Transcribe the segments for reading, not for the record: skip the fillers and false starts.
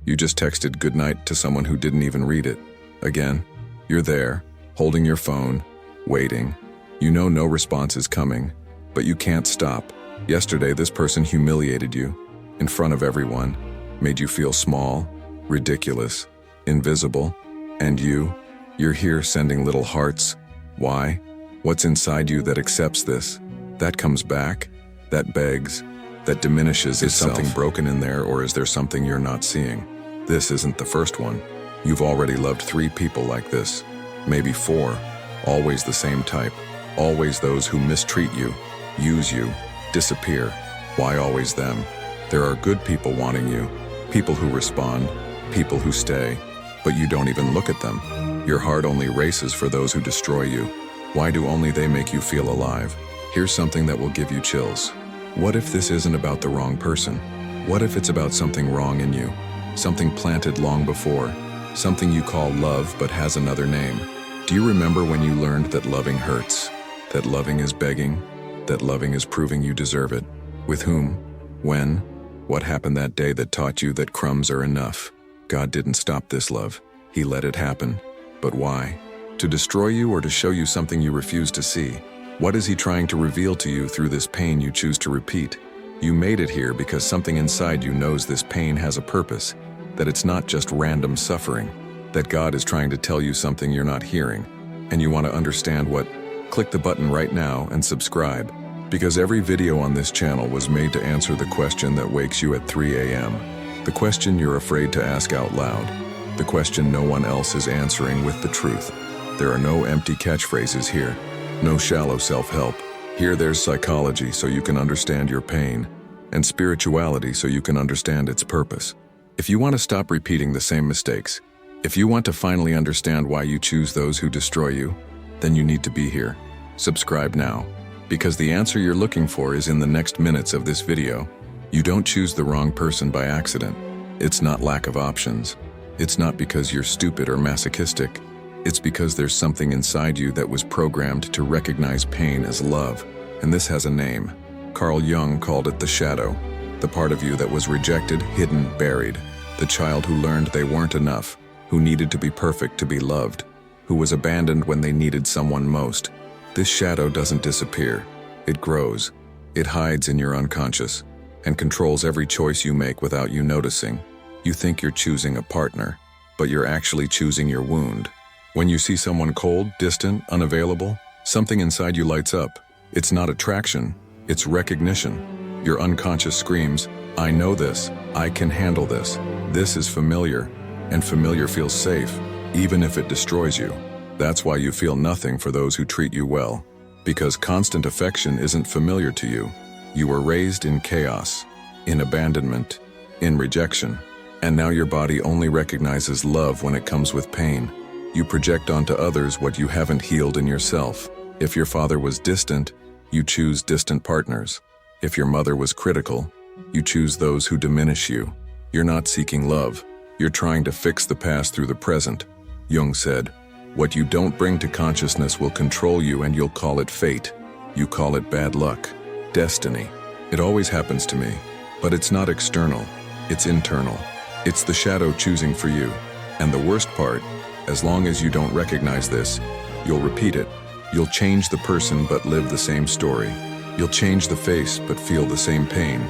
You just texted goodnight to someone who didn't even read it. Again, you're there, holding your phone, waiting. You know no response is coming, but you can't stop. Yesterday, this person humiliated you, in front of everyone, made you feel small, ridiculous, invisible, and you're here sending little hearts. Why? What's inside you that accepts this? That comes back, that begs, that diminishes itself. Is something broken in there, or is there something you're not seeing? This isn't the first one. You've already loved 3 people like this, maybe 4, always the same type, always those who mistreat you, use you, disappear. Why always them? There are good people wanting you, people who respond, people who stay, but you don't even look at them. Your heart only races for those who destroy you. Why do only they make you feel alive? Here's something that will give you chills. What if this isn't about the wrong person? What if it's about something wrong in you? Something planted long before, something you call love but has another name. Do you remember when you learned that loving hurts? That loving is begging? That loving is proving you deserve it? With whom? When? What happened that day that taught you that crumbs are enough? God didn't stop this love. He let it happen. But why? To destroy you or to show you something you refuse to see? What is he trying to reveal to you through this pain you choose to repeat? You made it here because something inside you knows this pain has a purpose, that it's not just random suffering, that God is trying to tell you something you're not hearing, and you want to understand what? Click the button right now and subscribe, because every video on this channel was made to answer the question that wakes you at 3 a.m. The question you're afraid to ask out loud. The question no one else is answering with the truth. There are no empty catchphrases here. No shallow self-help. Here there's psychology so you can understand your pain, and spirituality so you can understand its purpose. If you want to stop repeating the same mistakes, if you want to finally understand why you choose those who destroy you, then you need to be here. Subscribe now, because the answer you're looking for is in the next minutes of this video. You don't choose the wrong person by accident. It's not lack of options. It's not because you're stupid or masochistic. It's because there's something inside you that was programmed to recognize pain as love, and this has a name. Carl Jung called it the shadow, the part of you that was rejected, hidden, buried, the child who learned they weren't enough, who needed to be perfect to be loved, who was abandoned when they needed someone most. This shadow doesn't disappear. It grows. It hides in your unconscious and controls every choice you make without you noticing. You think you're choosing a partner, but you're actually choosing your wound. When you see someone cold, distant, unavailable, something inside you lights up. It's not attraction, it's recognition. Your unconscious screams, I know this, I can handle this. This is familiar, and familiar feels safe, even if it destroys you. That's why you feel nothing for those who treat you well, because constant affection isn't familiar to you. You were raised in chaos, in abandonment, in rejection, and now your body only recognizes love when it comes with pain. You project onto others what you haven't healed in yourself. If your father was distant, you choose distant partners. If your mother was critical, you choose those who diminish you. You're not seeking love. You're trying to fix the past through the present. Jung said, what you don't bring to consciousness will control you, and you'll call it fate. You call it bad luck, destiny. It always happens to me, but it's not external, it's internal. It's the shadow choosing for you. And the worst part, as long as you don't recognize this, you'll repeat it. You'll change the person but live the same story. You'll change the face but feel the same pain.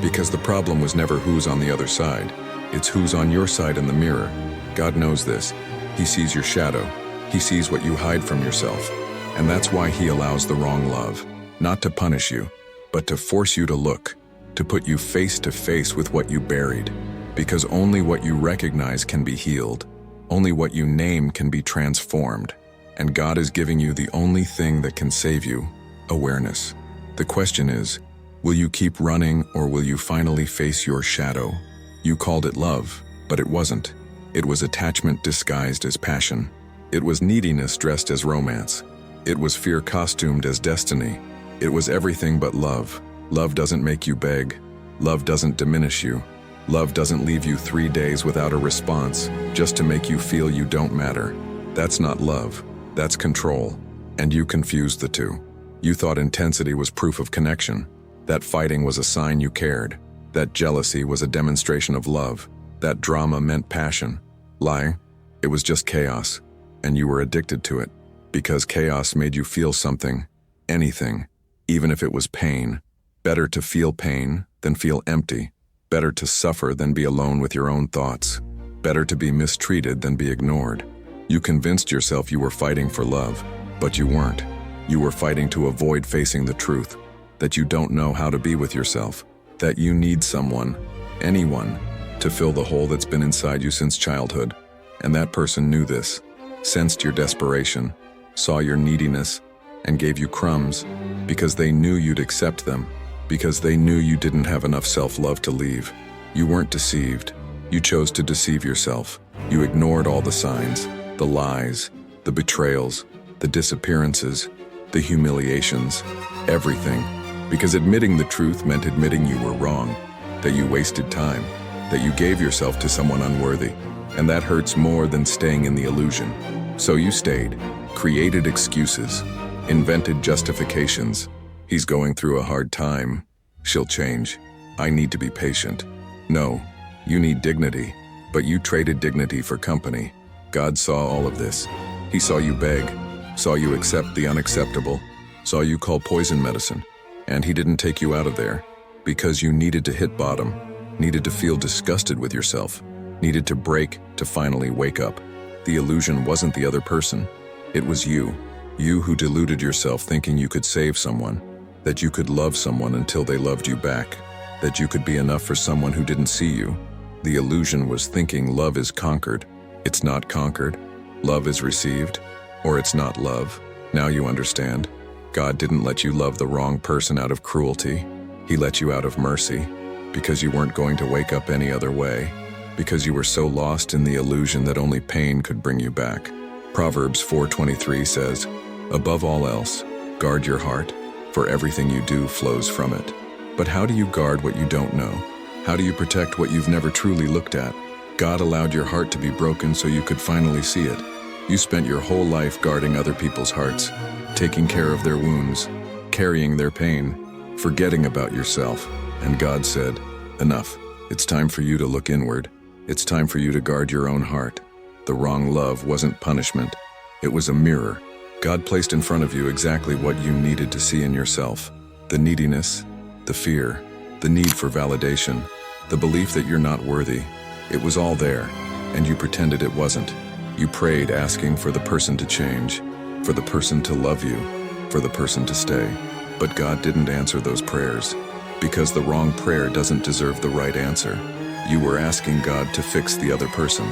Because the problem was never who's on the other side. It's who's on your side in the mirror. God knows this. He sees your shadow. He sees what you hide from yourself. And that's why he allows the wrong love. Not to punish you, but to force you to look. To put you face to face with what you buried. Because only what you recognize can be healed. Only what you name can be transformed. And God is giving you the only thing that can save you, awareness. The question is, will you keep running, or will you finally face your shadow? You called it love, but it wasn't. It was attachment disguised as passion. It was neediness dressed as romance. It was fear costumed as destiny. It was everything but love. Love doesn't make you beg. Love doesn't diminish you. Love doesn't leave you 3 days without a response, just to make you feel you don't matter. That's not love. That's control. And you confused the two. You thought intensity was proof of connection. That fighting was a sign you cared. That jealousy was a demonstration of love. That drama meant passion. Lie, it was just chaos, and you were addicted to it, because chaos made you feel something, anything, even if it was pain. Better to feel pain than feel empty. Better to suffer than be alone with your own thoughts. Better to be mistreated than be ignored. You convinced yourself you were fighting for love, but you weren't. You were fighting to avoid facing the truth, that you don't know how to be with yourself, that you need someone, anyone, to fill the hole that's been inside you since childhood. And that person knew this, sensed your desperation, saw your neediness, and gave you crumbs, because they knew you'd accept them, because they knew you didn't have enough self-love to leave. You weren't deceived. You chose to deceive yourself. You ignored all the signs, the lies, the betrayals, the disappearances, the humiliations, everything, because admitting the truth meant admitting you were wrong, that you wasted time, that you gave yourself to someone unworthy, and that hurts more than staying in the illusion. So you stayed, created excuses, invented justifications. He's going through a hard time. She'll change. I need to be patient. No, you need dignity, but you traded dignity for company. God saw all of this. He saw you beg, saw you accept the unacceptable, saw you call poison medicine, and he didn't take you out of there because you needed to hit bottom, needed to feel disgusted with yourself, needed to break to finally wake up. The illusion wasn't the other person. It was you. You who deluded yourself thinking you could save someone, that you could love someone until they loved you back, that you could be enough for someone who didn't see you. The illusion was thinking love is conquered. It's not conquered. Love is received, or it's not love. Now you understand. God didn't let you love the wrong person out of cruelty. He let you out of mercy, because you weren't going to wake up any other way, because you were so lost in the illusion that only pain could bring you back. Proverbs 4:23 says, "Above all else, guard your heart, for everything you do flows from it." But how do you guard what you don't know? How do you protect what you've never truly looked at? God allowed your heart to be broken so you could finally see it. You spent your whole life guarding other people's hearts, taking care of their wounds, carrying their pain, forgetting about yourself. And God said, "Enough. It's time for you to look inward. It's time for you to guard your own heart." The wrong love wasn't punishment. It was a mirror. God placed in front of you exactly what you needed to see in yourself. The neediness, the fear, the need for validation, the belief that you're not worthy. It was all there, and you pretended it wasn't. You prayed asking for the person to change, for the person to love you, for the person to stay. But God didn't answer those prayers, because the wrong prayer doesn't deserve the right answer. You were asking God to fix the other person,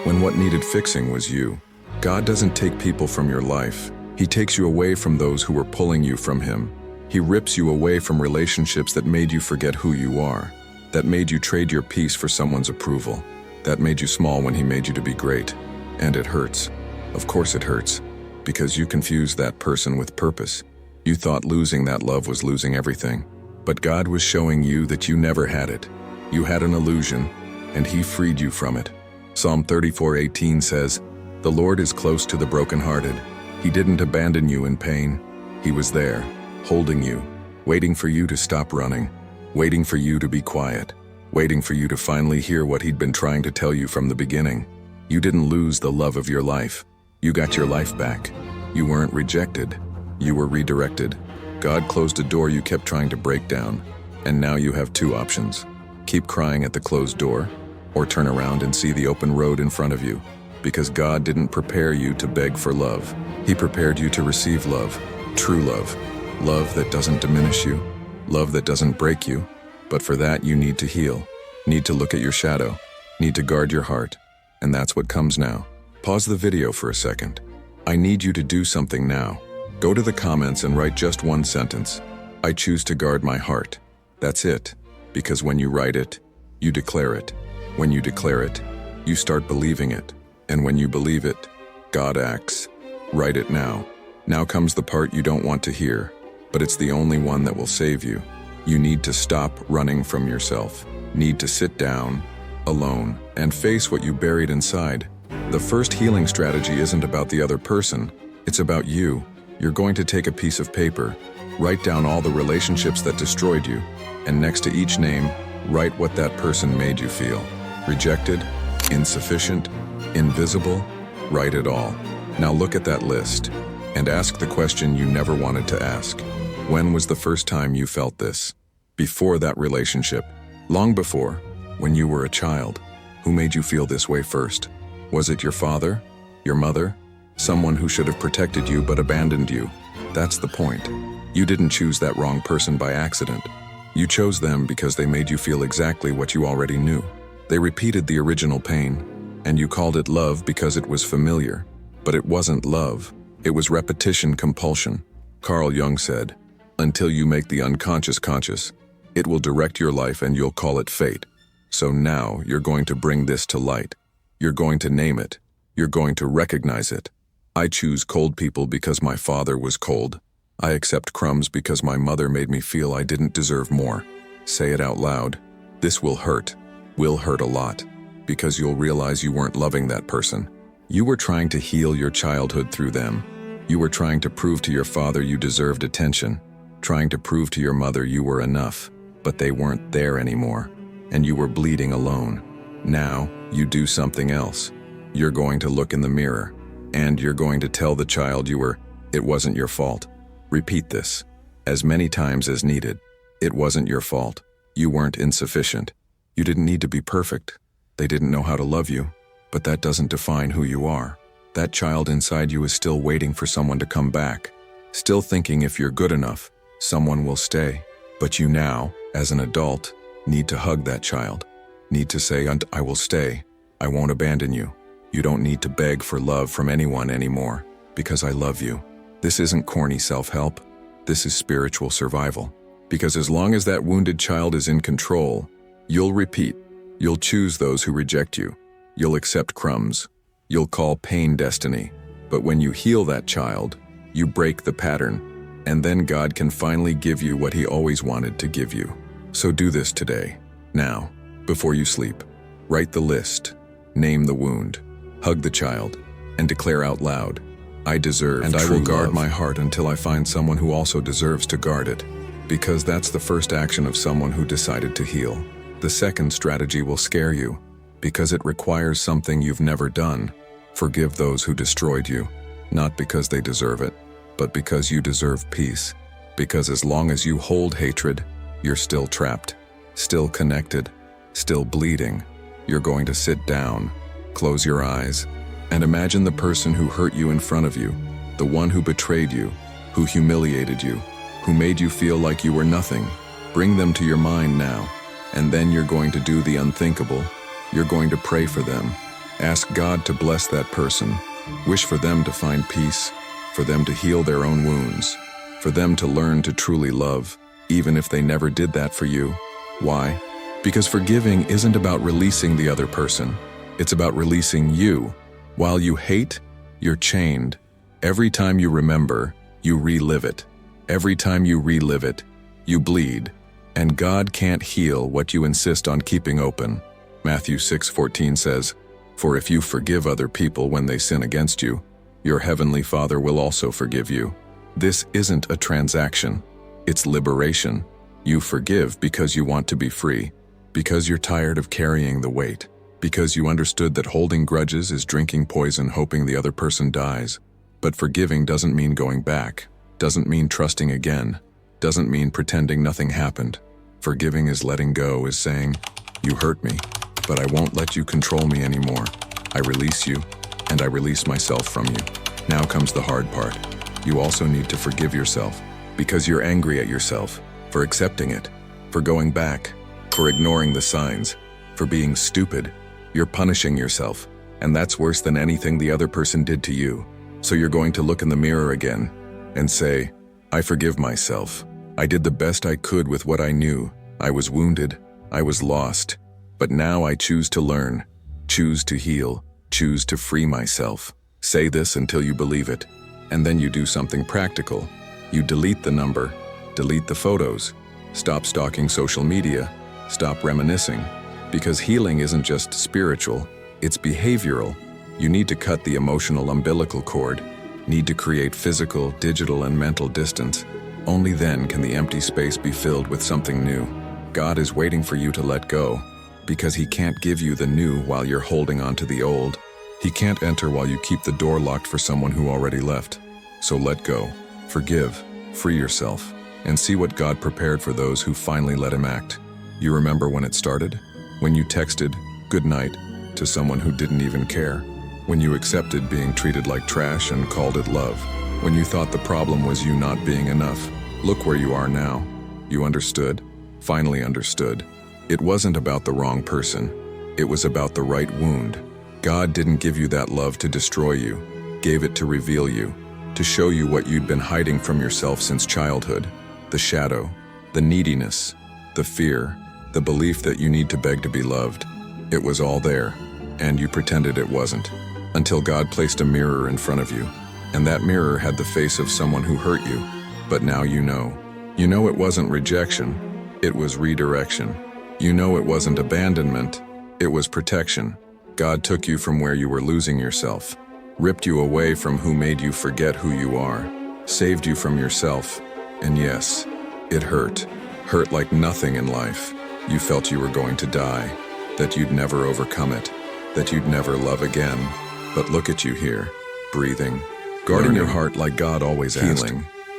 when what needed fixing was you. God doesn't take people from your life. He takes you away from those who were pulling you from Him. He rips you away from relationships that made you forget who you are, that made you trade your peace for someone's approval, that made you small when He made you to be great. And it hurts. Of course it hurts, because you confused that person with purpose. You thought losing that love was losing everything. But God was showing you that you never had it. You had an illusion, and He freed you from it. Psalm 34:18 says, "The Lord is close to the brokenhearted." He didn't abandon you in pain. He was there, holding you, waiting for you to stop running, waiting for you to be quiet, waiting for you to finally hear what He'd been trying to tell you from the beginning. You didn't lose the love of your life. You got your life back. You weren't rejected. You were redirected. God closed a door you kept trying to break down, and now you have two options. Keep crying at the closed door, or turn around and see the open road in front of you, because God didn't prepare you to beg for love. He prepared you to receive love, true love, love that doesn't diminish you, love that doesn't break you. But for that you need to heal, need to look at your shadow, need to guard your heart, and that's what comes now. Pause the video for a second. I need you to do something now. Go to the comments and write just one sentence. I choose to guard my heart. That's it. Because when you write it, you declare it. When you declare it, you start believing it. And when you believe it, God acts. Write it now. Now comes the part you don't want to hear, but it's the only one that will save you. You need to stop running from yourself. Need to sit down, alone, and face what you buried inside. The first healing strategy isn't about the other person. It's about you. You're going to take a piece of paper, write down all the relationships that destroyed you, and next to each name, write what that person made you feel. Rejected, insufficient, invisible, write it all. Now look at that list and ask the question you never wanted to ask. When was the first time you felt this? Before that relationship, long before, when you were a child. Who made you feel this way first? Was it your father? Your mother? Someone who should have protected you but abandoned you? That's the point. You didn't choose that wrong person by accident. You chose them because they made you feel exactly what you already knew. They repeated the original pain, and you called it love because it was familiar. But it wasn't love. It was repetition compulsion. Carl Jung said, "Until you make the unconscious conscious, it will direct your life and you'll call it fate." So now you're going to bring this to light. You're going to name it. You're going to recognize it. I choose cold people because my father was cold. I accept crumbs because my mother made me feel I didn't deserve more. Say it out loud. This will hurt a lot, because you'll realize you weren't loving that person. You were trying to heal your childhood through them. You were trying to prove to your father you deserved attention, trying to prove to your mother you were enough, but they weren't there anymore, and you were bleeding alone. Now, you do something else. You're going to look in the mirror, and you're going to tell the child it wasn't your fault. Repeat this as many times as needed. It wasn't your fault. You weren't insufficient. You didn't need to be perfect. They didn't know how to love you, but that doesn't define who you are. That child inside you is still waiting for someone to come back, still thinking if you're good enough, someone will stay. But you now, as an adult, need to hug that child, need to say, "I will stay. I won't abandon you." You don't need to beg for love from anyone anymore, because I love you. This isn't corny self-help. This is spiritual survival. Because as long as that wounded child is in control, you'll repeat. You'll choose those who reject you. You'll accept crumbs. You'll call pain destiny. But when you heal that child, you break the pattern, and then God can finally give you what He always wanted to give you. So do this today, now, before you sleep. Write the list, name the wound, hug the child, and declare out loud, "I deserve and I will guard my heart until I find someone who also deserves to guard it." Because that's the first action of someone who decided to heal. The second strategy will scare you, because it requires something you've never done. Forgive those who destroyed you, not because they deserve it, but because you deserve peace. Because as long as you hold hatred, you're still trapped, still connected, still bleeding. You're going to sit down, close your eyes, and imagine the person who hurt you in front of you, the one who betrayed you, who humiliated you, who made you feel like you were nothing. Bring them to your mind now, and then you're going to do the unthinkable. You're going to pray for them. Ask God to bless that person. Wish for them to find peace, for them to heal their own wounds, for them to learn to truly love, even if they never did that for you. Why? Because forgiving isn't about releasing the other person. It's about releasing you. While you hate, you're chained. Every time you remember, you relive it. Every time you relive it, you bleed. And God can't heal what you insist on keeping open. Matthew 6:14 says, "For if you forgive other people when they sin against you, your heavenly Father will also forgive you." This isn't a transaction. It's liberation. You forgive because you want to be free, because you're tired of carrying the weight, because you understood that holding grudges is drinking poison hoping the other person dies. But forgiving doesn't mean going back, doesn't mean trusting again, doesn't mean pretending nothing happened. Forgiving is letting go, is saying, "You hurt me, but I won't let you control me anymore. I release you, and I release myself from you." Now comes the hard part. You also need to forgive yourself, because you're angry at yourself for accepting it, for going back, for ignoring the signs, for being stupid. You're punishing yourself, and that's worse than anything the other person did to you. So you're going to look in the mirror again and say, "I forgive myself. I did the best I could with what I knew. I was wounded. I was lost. But now I choose to learn, choose to heal, choose to free myself." Say this until you believe it, and then you do something practical. You delete the number, delete the photos, stop stalking social media, stop reminiscing. Because healing isn't just spiritual, it's behavioral. You need to cut the emotional umbilical cord, need to create physical, digital, and mental distance. Only then can the empty space be filled with something new. God is waiting for you to let go. because he can't give you the new while you're holding on to the old. He can't enter while you keep the door locked for someone who already left. So let go, forgive, free yourself, and see what God prepared for those who finally let him act. You remember when it started? When you texted, "Good night," to someone who didn't even care? When you accepted being treated like trash and called it love? When you thought the problem was you not being enough? Look where you are now. You understood, finally understood. It wasn't about the wrong person. It was about the right wound. God didn't give you that love to destroy you, gave it to reveal you, to show you what you'd been hiding from yourself since childhood. The shadow, the neediness, the fear, the belief that you need to beg to be loved. It was all there, and you pretended it wasn't, until God placed a mirror in front of you, and that mirror had the face of someone who hurt you. But now you know. You know it wasn't rejection, it was redirection. You know it wasn't abandonment, it was protection. God took you from where you were losing yourself, ripped you away from who made you forget who you are, saved you from yourself. And yes, it hurt like nothing in life. You felt you were going to die, that you'd never overcome it, that you'd never love again. But look at you here, breathing, guarding your heart like God always asked.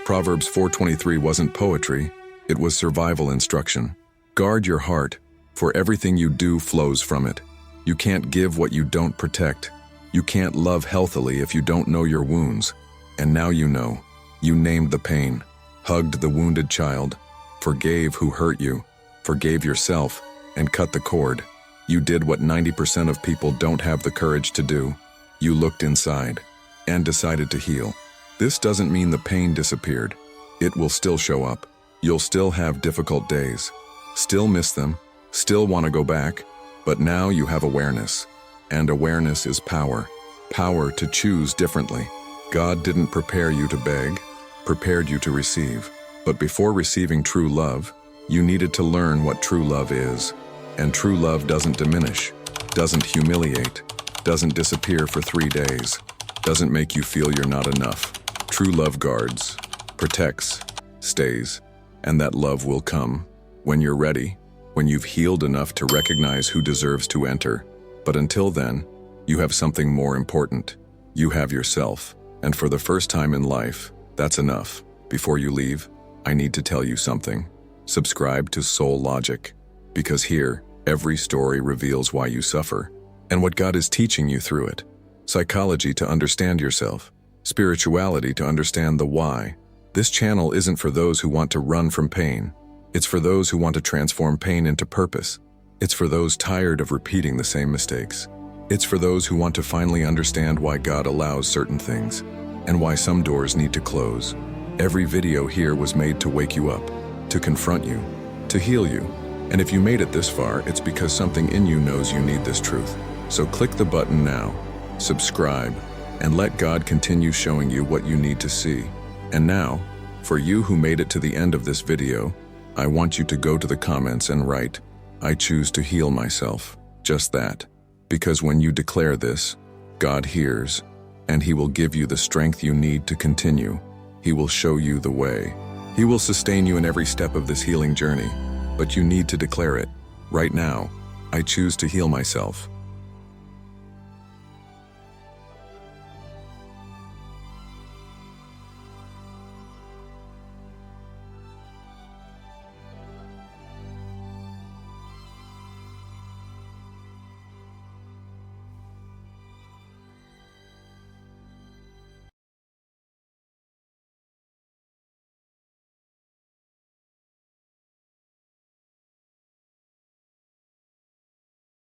Proverbs 4:23 wasn't poetry, it was survival instruction. Guard your heart, for everything you do flows from it. You can't give what you don't protect. You can't love healthily if you don't know your wounds. And now you know. You named the pain, hugged the wounded child, forgave who hurt you, forgave yourself, and cut the cord. You did what 90% of people don't have the courage to do. You looked inside and decided to heal. This doesn't mean the pain disappeared. It will still show up. You'll still have difficult days, still miss them, still want to go back, but now you have awareness. And awareness is power. Power to choose differently. God didn't prepare you to beg, prepared you to receive. But before receiving true love, you needed to learn what true love is. And true love doesn't diminish, doesn't humiliate, doesn't disappear for 3 days, doesn't make you feel you're not enough. True love guards, protects, stays, and that love will come when you're ready, when you've healed enough to recognize who deserves to enter. But until then, you have something more important. You have yourself, and for the first time in life, that's enough. Before you leave, I need to tell you something. Subscribe to Soul Logic, because here, every story reveals why you suffer, and what God is teaching you through it. Psychology to understand yourself, spirituality to understand the why. This channel isn't for those who want to run from pain. It's for those who want to transform pain into purpose. It's for those tired of repeating the same mistakes. It's for those who want to finally understand why God allows certain things, and why some doors need to close. Every video here was made to wake you up, to confront you, to heal you. And if you made it this far, it's because something in you knows you need this truth. So click the button now, subscribe, and let God continue showing you what you need to see. And now, for you who made it to the end of this video, I want you to go to the comments and write, "I choose to heal myself." Just that. Because when you declare this, God hears, and He will give you the strength you need to continue. He will show you the way. He will sustain you in every step of this healing journey. But you need to declare it. Right now, I choose to heal myself.